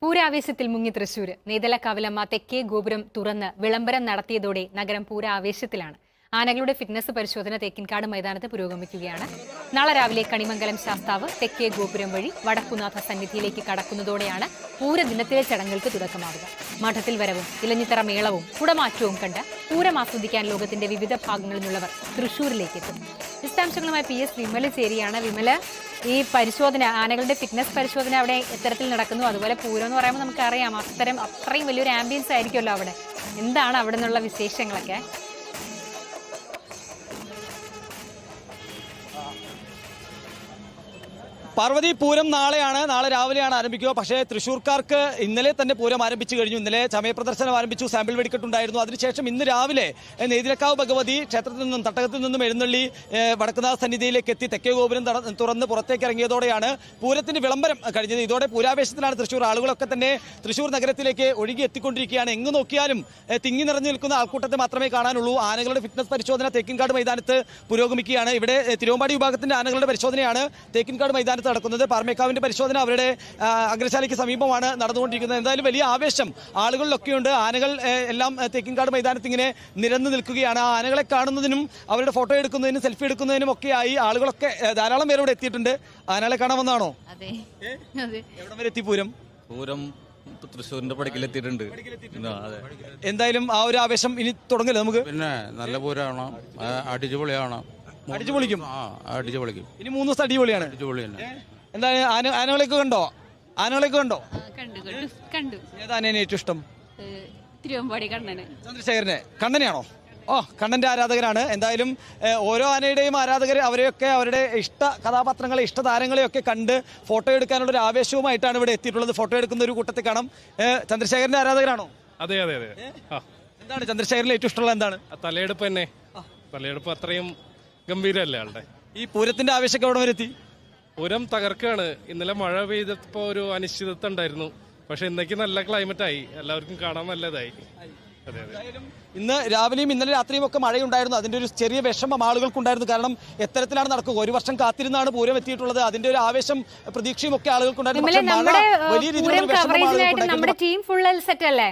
പൂരാവേശത്തിൽ മുങ്ങി തൃശൂർ. നെയ്തല കവലമ്മ തെക്കേ ഗോപുരം തുറന്ന് വിളംബരം നടത്തിയതോടെ നഗരം പൂരാവേശത്തിലാണ്. ആനകളുടെ ഫിറ്റ്നസ് പരിശോധന തേക്കിൻകാട് മൈതാനത്ത് പുരോഗമിക്കുകയാണ്. നാളെ രാവിലെ കണിമംഗലം ശാസ്താവ് തെക്കേ ഗോപുരം വഴി വടക്കുനാഥ സന്നിധിയിലേക്ക് കടക്കുന്നതോടെയാണ് പൂരദിനത്തിലെ ചടങ്ങുകൾക്ക് തുടക്കമാവുക. മഠത്തിൽ വരവും ഇലഞ്ഞിത്തറ മേളവും കുടമാറ്റവും കണ്ട് പൂരം ആസ്വദിക്കാൻ ലോകത്തിന്റെ വിവിധ ഭാഗങ്ങളിൽ നിന്നുള്ളവർ തൃശൂരിലേക്ക് എത്തും. വിശദാംശങ്ങളുമായി PS വിമല ചേരിയാണ്. വിമല, ഈ പരിശോധന, ആനകളുടെ ഫിറ്റ്നസ് പരിശോധന അവിടെ എത്തരത്തിൽ നടക്കുന്നു? അതുപോലെ പൂരം എന്ന് പറയുമ്പോൾ നമുക്കറിയാം അത്രയും വലിയൊരു ആംബിയൻസ് ആയിരിക്കുമല്ലോ അവിടെ. എന്താണ് അവിടെ നിന്നുള്ള വിശേഷങ്ങളൊക്കെ? പാർവതി, പൂരം നാളെ രാവിലെയാണ് ആരംഭിക്കുക. പക്ഷേ തൃശ്ശൂർക്കാർക്ക് ഇന്നലെ തന്നെ പൂരം ആരംഭിച്ചു കഴിഞ്ഞു. ഇന്നലെ ചമയപ്രദർശനം ആരംഭിച്ചു, സാമ്പിൾ വെടിക്കെട്ടുണ്ടായിരുന്നു. അതിനുശേഷം ഇന്ന് രാവിലെ നെയ്തിലക്കാവ് ഭഗവതി ക്ഷേത്രത്തിൽ നിന്നും തട്ടകത്തിൽ നിന്നും എഴുന്നള്ളി വടക്കുനാഥ സന്നിധിയിലേക്ക് എത്തി തെക്കേ ഗോപുരം തുറന്ന് പുറത്തേക്ക് ഇറങ്ങിയതോടെയാണ് പൂരത്തിന്റെ വിളംബരം കഴിഞ്ഞത്. ഇതോടെ പൂരാവേശത്തിലാണ് തൃശ്ശൂർ. ആളുകളൊക്കെ തന്നെ തൃശ്ശൂർ നഗരത്തിലേക്ക് ഒഴുകി എത്തിക്കൊണ്ടിരിക്കുകയാണ്. എങ്ങു നോക്കിയാലും തിങ്ങി നിറഞ്ഞു നിൽക്കുന്ന ആൾക്കൂട്ടത്തെ മാത്രമേ കാണാനുള്ളൂ. ആനകളുടെ ഫിറ്റ്നസ് പരിശോധന തേക്കിൻകാട് മൈതാനത്ത് പുരോഗമിക്കുകയാണ്. ഇവിടെ തിരുവമ്പാടി വിഭാഗത്തിന്റെ ആനകളുടെ പരിശോധനയാണ് തേക്കിൻകാട് മൈതാനത്ത് നടക്കുന്നത്. പാർമേക്കാവിന്റെ പരിശോധന അവരുടെ അഗ്രശാലയ്ക്ക് സമീപമാണ് നടന്നുകൊണ്ടിരിക്കുന്നത്. എന്തായാലും വലിയ ആവേശം ആളുകളിലൊക്കെയുണ്ട്. ആനകൾ എല്ലാം തേക്കിൻകാട് മൈതാനത്ത് ഇങ്ങനെ നിരന്നു നിൽക്കുകയാണ്. ആ ആനകളെ കാണുന്നതിനും അവരുടെ ഫോട്ടോ എടുക്കുന്നതിനും സെൽഫി എടുക്കുന്നതിനും ഒക്കെയായി ആളുകളൊക്കെ ധാരാളം പേരോട് എത്തിയിട്ടുണ്ട്. ആനകളെ കാണാൻ വന്നാണോ? എവിടെ വരെ എത്തി പൂരം? തൃശ്ശൂരിന്റെ പടിക്കലെത്തിയിട്ടുണ്ട്. എന്തായാലും ആ ഒരു ആവേശം ഇനി തുടങ്ങില്ല നമുക്ക്. പിന്നെ നല്ല പൂരമാണ്, അടിച്ചുപൊളിയാണ്. അടിച്ചുപൊളിക്കും. ഇനി 3 ദിവസം അടിപൊളിയാണ്. എന്താ ആനകളൊക്കെ കണ്ടോ? കണ്ടു. ഏതാനേനെ ഏറ്റവും ഇഷ്ടം? തിരുവമ്പാടി കണ്ണന്. ചന്ദ്രശേഖരനെ. കണ്ണനെയാണോ? കണ്ണന്റെ ആരാധകരാണ്. എന്തായാലും ഓരോ ആനയുടെയും ആരാധകർ അവരെയൊക്കെ അവരുടെ ഇഷ്ട കഥാപാത്രങ്ങളെ, ഇഷ്ട താരങ്ങളെയൊക്കെ കണ്ട് ഫോട്ടോ എടുക്കാനുള്ള ഒരു ആവേശവുമായിട്ടാണ് ഇവിടെ എത്തിയിട്ടുള്ളത്. ഫോട്ടോ എടുക്കുന്ന ഒരു കൂട്ടത്തിൽ കാണാം. ചന്ദ്രശേഖരന്റെ ആരാധകരാണോ? അതെ. എന്താണ് ചന്ദ്രശേഖരനിൽ ഏറ്റവും ഇഷ്ടമുള്ള? എന്താണ്? തലയെടുപ്പ് തന്നെ. തലയെടുപ്പ് അത്രയും ഗംഭീരല്ലേ ആളുടെ. ഈ പൂരത്തിന്റെ ആവേശമൊക്കെ എവിടെ വരെ എത്തി? പൂരം തകർക്കാണ്. ഇന്നലെ മഴ പെയ്തപ്പോ ഒരു അനിശ്ചിതത്വം ഉണ്ടായിരുന്നു. പക്ഷെ ഇന്നേക്ക് നല്ല ക്ലൈമറ്റ് ആയി, എല്ലാവർക്കും കാണാൻ നല്ലതായി. അതെ. ഇന്ന് രാവിലെയും ഇന്നലെ രാത്രിയും ഒക്കെ മഴയുണ്ടായിരുന്നു. അതിന്റെ ഒരു ചെറിയ വിഷമം ആളുകൾക്കുണ്ടായിരുന്നു. കാരണം എത്തരത്തിലാണ് നടക്കുക? ഒരു വർഷം കാത്തിരുന്നാണ് പൂരം എത്തിയിട്ടുള്ളത്. അതിന്റെ ഒരു ആവേശം, പ്രതീക്ഷയും ഒക്കെ ആളുകൾക്കുണ്ടായിരുന്നു. നമ്മുടെ ടീം ഫുൾ സെറ്റ് അല്ലേ?